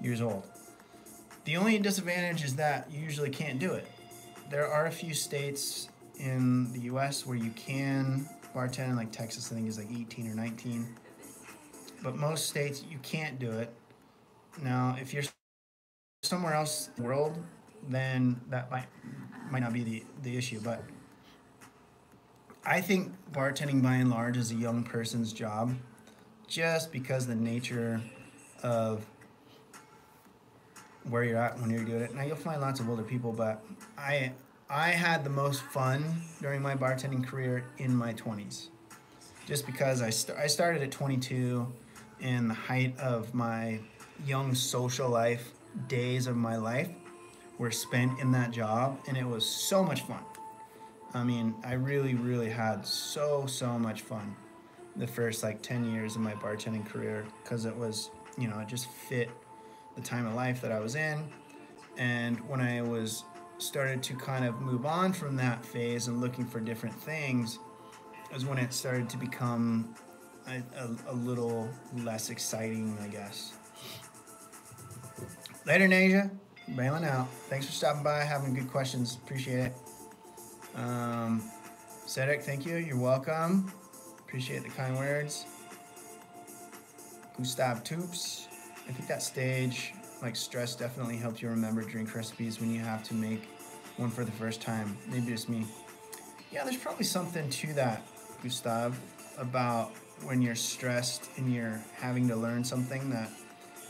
years old? The only disadvantage is that you usually can't do it. There are a few states in the US where you can bartend, like Texas I think is like 18 or 19. But most states you can't do it. Now, if you're somewhere else in the world, then that might not be the issue. But I think bartending by and large is a young person's job, just because the nature of where you're at when you're doing it. Now you'll find lots of older people, but I had the most fun during my bartending career in my 20s, just because I started at 22, in the height of my young social life. Days of my life were spent in that job, and it was so much fun. I mean, I really had so much fun the first like 10 years of my bartending career, because it was, you know, it just fit the time of life that I was in. And when I was started to kind of move on from that phase and looking for different things, is when it started to become a little less exciting, I guess. Later, Nasia. Bailing out. Thanks for stopping by, having good questions. Appreciate it. Cedric, thank you. You're welcome. Appreciate the kind words. Gustav Toops. I think that stage, like stress, definitely helped you remember drink recipes when you have to make one for the first time. Maybe just me. Yeah, there's probably something to that, Gustav, about when you're stressed and you're having to learn something, that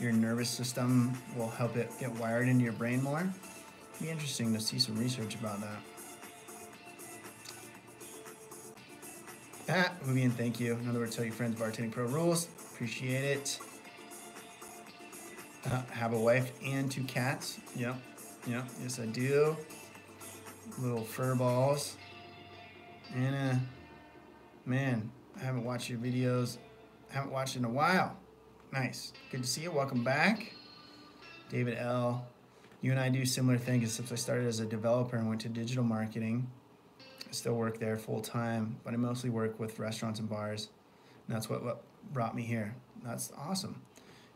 your nervous system will help it get wired into your brain more. It'd be interesting to see some research about that. Vivian, thank you. In other words, tell your friends Bartending Pro rules. Appreciate it. Have a wife and 2 cats. Yep. Yes, I do. Little fur balls. And man, I haven't watched your videos. I haven't watched in a while. Nice. Good to see you. Welcome back. David L. You and I do similar things, except I started as a developer and went to digital marketing. I still work there full time, but I mostly work with restaurants and bars. And that's what brought me here. That's awesome.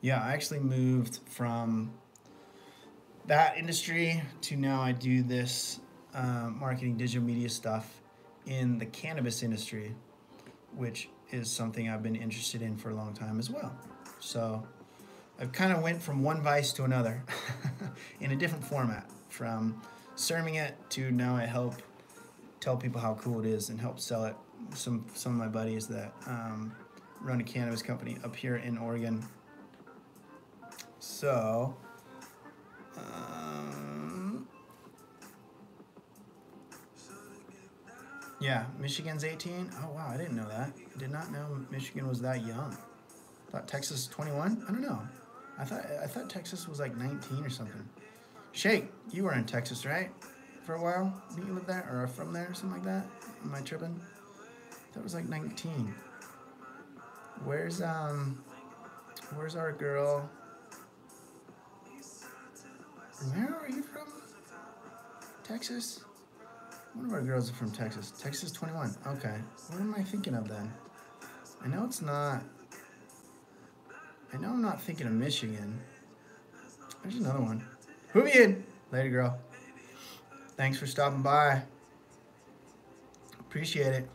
Yeah, I actually moved from that industry to now I do this marketing digital media stuff in the cannabis industry, which is something I've been interested in for a long time as well. So I've kind of went from one vice to another in a different format, from serving it to now I help tell people how cool it is and help sell it. Some of my buddies that run a cannabis company up here in Oregon. So yeah, Michigan's 18. Oh wow, I didn't know that. I did not know Michigan was that young. I thought Texas was 21. I don't know. I thought Texas was like 19 or something. Shake, you were in Texas, right? For a while? Didn't you live there or from there or something like that? Am I tripping? That was like 19. Where's our girl? Where are you from? Texas? One of our girls are from Texas. Texas 21. Okay. What am I thinking of then? I know I'm not thinking of Michigan. There's another one. Vivian! Later, girl. Thanks for stopping by. Appreciate it.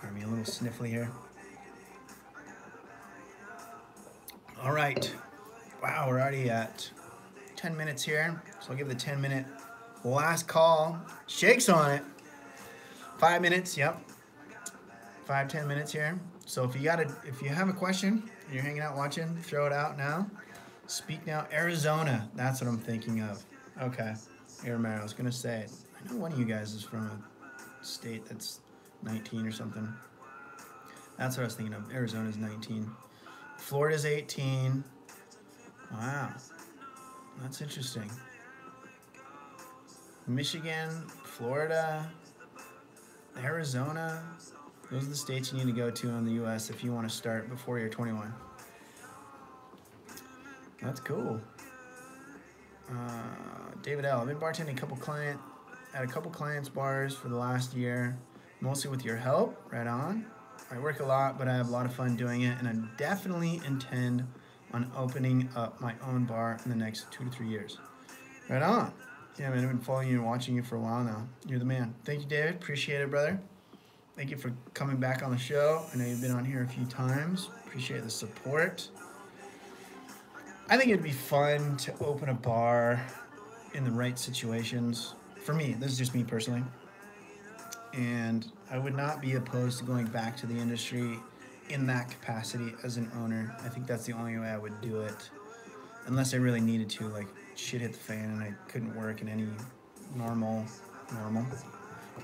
Pardon me, a little sniffly here. All right. Wow, we're already at 10 minutes here. So I'll give the 10-minute last call. Shake's on it. 5 minutes, yep. 5-10 minutes here. So if you have a question, you're hanging out watching, throw it out now. Speak now. Arizona, that's what I'm thinking of. Okay. Arizona, I was gonna say it. I know one of you guys is from a state that's 19 or something. That's what I was thinking of. Arizona's 19. Florida's 18. Wow. That's interesting. Michigan, Florida, Arizona. Those are the states you need to go to in the U.S. if you want to start before you're 21. That's cool. David L. I've been bartending at a couple clients' bars for the last year, mostly with your help. Right on. I work a lot, but I have a lot of fun doing it, and I definitely intend on opening up my own bar in the next 2 to 3 years. Right on. Yeah, man, I've been following you and watching you for a while now. You're the man. Thank you, David. Appreciate it, brother. Thank you for coming back on the show. I know you've been on here a few times. Appreciate the support. I think it'd be fun to open a bar in the right situations. For me, this is just me personally. and I would not be opposed to going back to the industry in that capacity as an owner. I think that's the only way I would do it, unless I really needed to, like shit hit the fan and I couldn't work in any normal,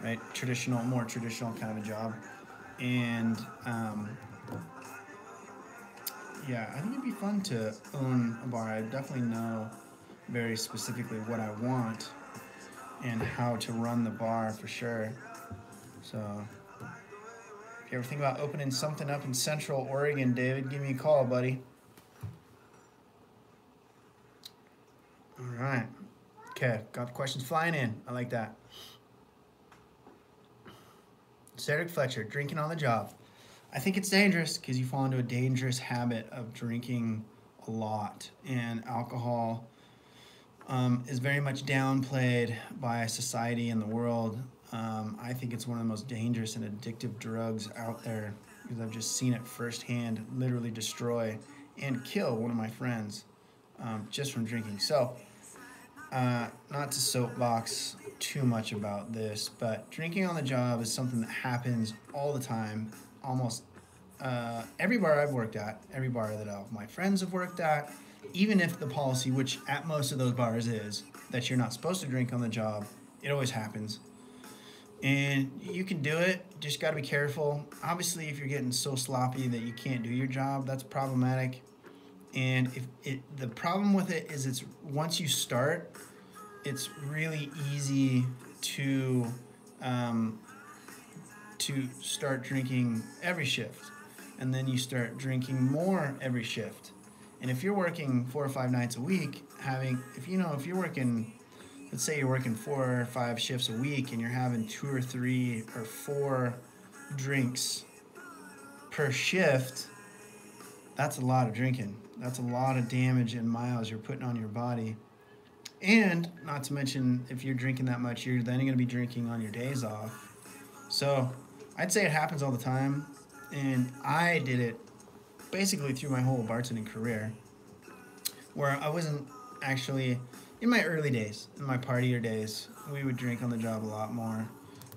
right? More traditional kind of a job. And yeah, I think it'd be fun to own a bar. I definitely know very specifically what I want and how to run the bar for sure. So if you ever think about opening something up in Central Oregon, David, give me a call, buddy. All right. Okay, got the questions flying in. I like that. Cedric Fletcher, drinking on the job. I think it's dangerous because you fall into a dangerous habit of drinking a lot, and alcohol is very much downplayed by society and the world. I think it's one of the most dangerous and addictive drugs out there because I've just seen it firsthand literally destroy and kill one of my friends just from drinking. So, not to soapbox too much about this, but drinking on the job is something that happens all the time. Almost every bar I've worked at, every bar that all my friends have worked at, even if the policy, which at most of those bars is, that you're not supposed to drink on the job, it always happens. And you can do it, just got to be careful. Obviously, if you're getting so sloppy that you can't do your job, that's problematic. And the problem with it is it's once you start, it's really easy to start drinking every shift, and then you start drinking more every shift. And if you're working 4 or 5 nights a week, if you're working, let's say you're working 4 or 5 shifts a week, and you're having 2 or 3 or 4 drinks per shift, that's a lot of drinking. That's a lot of damage and miles you're putting on your body. And not to mention, if you're drinking that much, you're then going to be drinking on your days off. So I'd say it happens all the time. And I did it basically through my whole bartending career, where I wasn't actually, in my early days, in my partier days, we would drink on the job a lot more.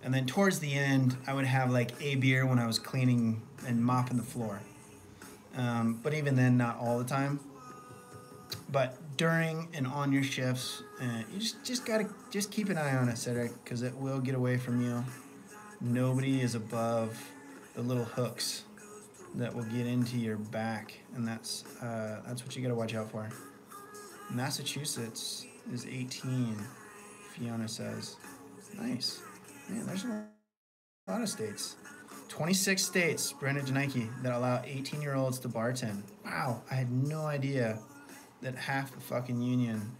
And then towards the end, I would have like a beer when I was cleaning and mopping the floor. But even then, not all the time. But during and on your shifts, you just gotta keep an eye on it, Cedric, because it will get away from you. Nobody is above the little hooks that will get into your back, and that's what you gotta watch out for. Massachusetts is 18, Fiona says. Nice. Man, there's a lot of states. 26 states, Brandon Janike, that allow 18-year-olds to bartend. Wow, I had no idea that half the fucking union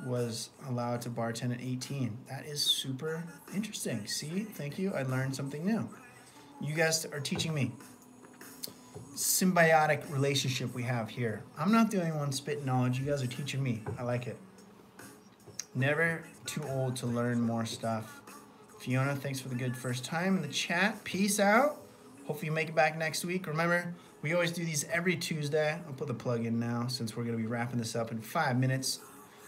was allowed to bartend at 18. That is super interesting. See, thank you. I learned something new. You guys are teaching me. Symbiotic relationship we have here. I'm not the only one spitting knowledge. You guys are teaching me. I like it. Never too old to learn more stuff. Fiona, thanks for the good first time in the chat. Peace out. Hopefully you make it back next week. Remember, we always do these every Tuesday. I'll put the plug in now since we're going to be wrapping this up in 5 minutes.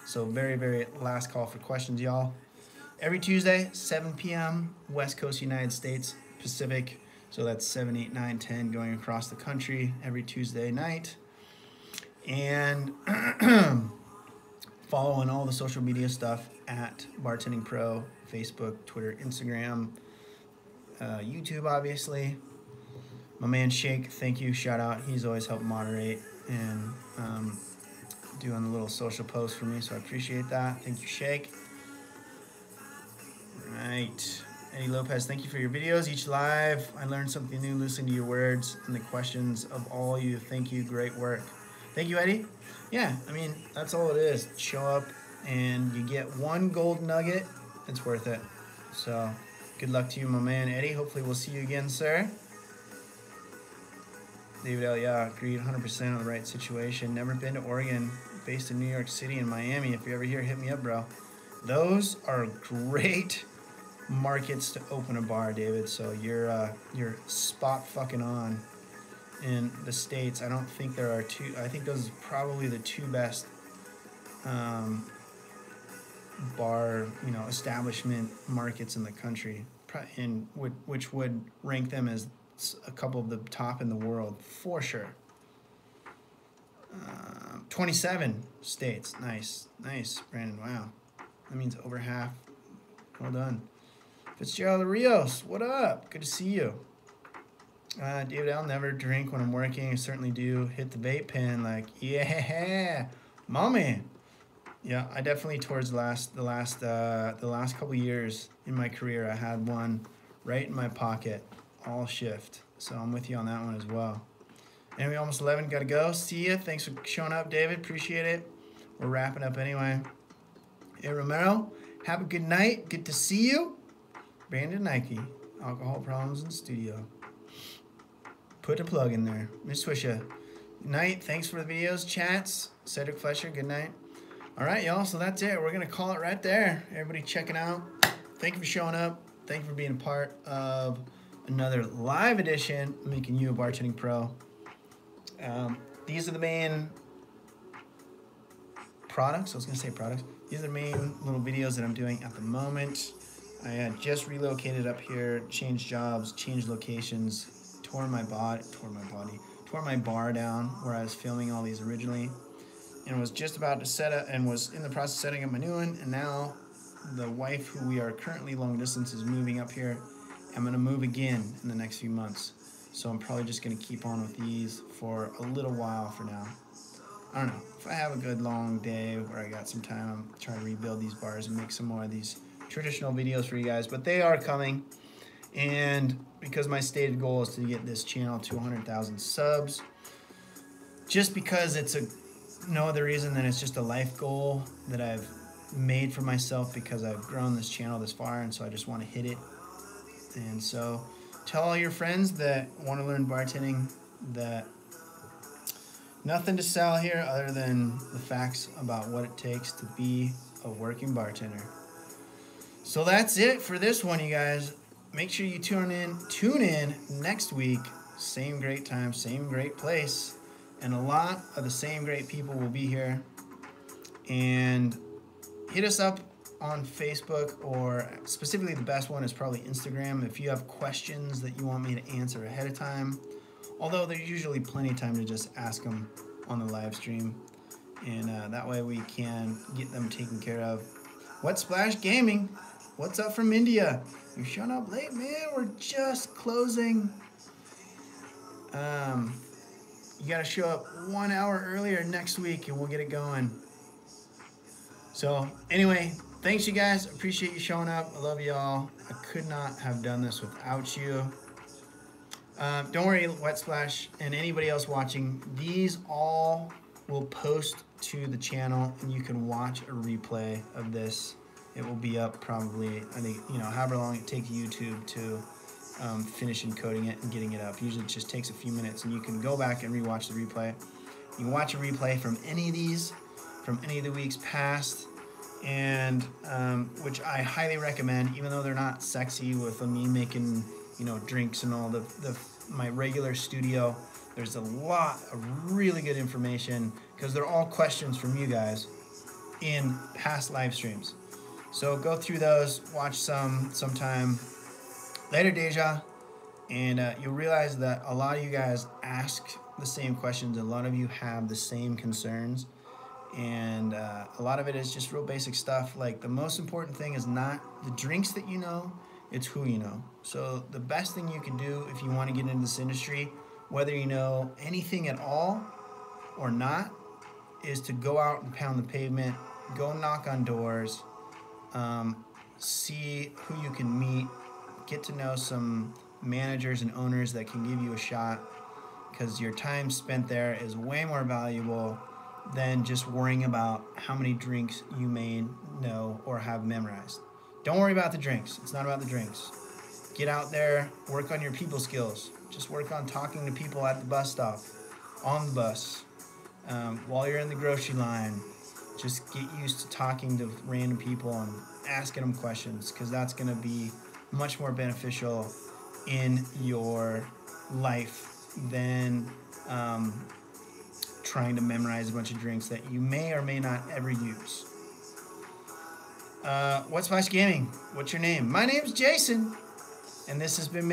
So very, very last call for questions, y'all. Every Tuesday, 7 p.m. West Coast United States Pacific. So that's 7, 8, 9, 10 going across the country every Tuesday night. And following all the social media stuff at Bartending Pro, Facebook, Twitter, Instagram, YouTube, obviously. My man Shake, thank you, shout out. He's always helped moderate and doing the little social posts for me, so I appreciate that. Thank you, Shake. Right. Eddie Lopez, thank you for your videos. Each live, I learned something new listening to your words and the questions of all you. Thank you, great work. Thank you, Eddie. Yeah, I mean, that's all it is. Show up and you get one gold nugget. It's worth it. So good luck to you, my man Eddie. Hopefully we'll see you again, sir. David L, yeah, agreed 100% on the right situation. Never been to Oregon, based in New York City and Miami. If you're ever here, hit me up, bro. Those are great markets to open a bar, David. So you're spot fucking on in the States. I don't think there are two. I think those are probably the two best bar, establishment markets in the country. which would rank them as a couple of the top in the world for sure. 27 states. Nice, Brandon. Wow, that means over half. Well done. Fitzgerald Rios, what up? Good to see you. David, I'll never drink when I'm working. I certainly do hit the vape pen. Like, yeah, mommy. Yeah, I definitely towards the last couple years in my career, I had one right in my pocket, all shift. So I'm with you on that one as well. Anyway, almost 11, gotta go. See ya. Thanks for showing up, David. Appreciate it. We're wrapping up anyway. Hey, Romero, have a good night. Good to see you. Brandon Nike, alcohol problems in the studio. Put a plug in there. Miss Swisha. Good night. Thanks for the videos, chats. Cedric Fletcher, good night. All right, y'all, so that's it. We're going to call it right there. Everybody checking out. Thank you for showing up. Thank you for being a part of another live edition of Making You a Bartending Pro. These are the main products. I was going to say products. These are the main little videos that I'm doing at the moment. I had just relocated up here, changed jobs, changed locations, tore my bar down where I was filming all these originally, and was just about to set up and was in the process of setting up my new one. And now the wife who we are currently long distance is moving up here. I'm going to move again in the next few months. So I'm probably just going to keep on with these for a little while for now. I don't know. If I have a good long day where I got some time, I'm trying to rebuild these bars and make some more of these traditional videos for you guys, but they are coming. And because my stated goal is to get this channel to 100,000 subs, just because it's no other reason than it's just a life goal that I've made for myself, because I've grown this channel this far, and so I just want to hit it. And so tell all your friends that want to learn bartending that nothing to sell here other than the facts about what it takes to be a working bartender. So that's it for this one, you guys. Make sure you tune in next week. Same great time, same great place. And a lot of the same great people will be here. And hit us up on Facebook, or specifically the best one is probably Instagram if you have questions that you want me to answer ahead of time. Although there's usually plenty of time to just ask them on the live stream. And that way we can get them taken care of. What Splash Gaming? What's up from India? You're showing up late, man. We're just closing. You got to show up 1 hour earlier next week and we'll get it going. So anyway, thanks you guys. Appreciate you showing up. I love y'all. I could not have done this without you. Don't worry, Wet Splash and anybody else watching. These all will post to the channel and you can watch a replay of this. It will be up probably, I think, however long it takes YouTube to finish encoding it and getting it up. Usually it just takes a few minutes, and you can go back and rewatch the replay. You can watch a replay from any of these, from any of the weeks past, and which I highly recommend, even though they're not sexy with me making, drinks and all my regular studio. There's a lot of really good information because they're all questions from you guys in past live streams. So go through those, watch sometime later, Deja, and you'll realize that a lot of you guys ask the same questions. A lot of you have the same concerns, and a lot of it is just real basic stuff. Like, the most important thing is not the drinks that you know, it's who you know. So the best thing you can do if you want to get into this industry, whether you know anything at all or not, is to go out and pound the pavement, go knock on doors, see who you can meet, get to know some managers and owners that can give you a shot, because your time spent there is way more valuable than just worrying about how many drinks you may know or have memorized. Don't worry about the drinks. It's not about the drinks. Get out there, work on your people skills. Just work on talking to people at the bus stop, on the bus, while you're in the grocery line. Just get used to talking to random people and asking them questions, because that's going to be much more beneficial in your life than trying to memorize a bunch of drinks that you may or may not ever use. What's Splash Gaming? What's your name? My name's Jason. And this has been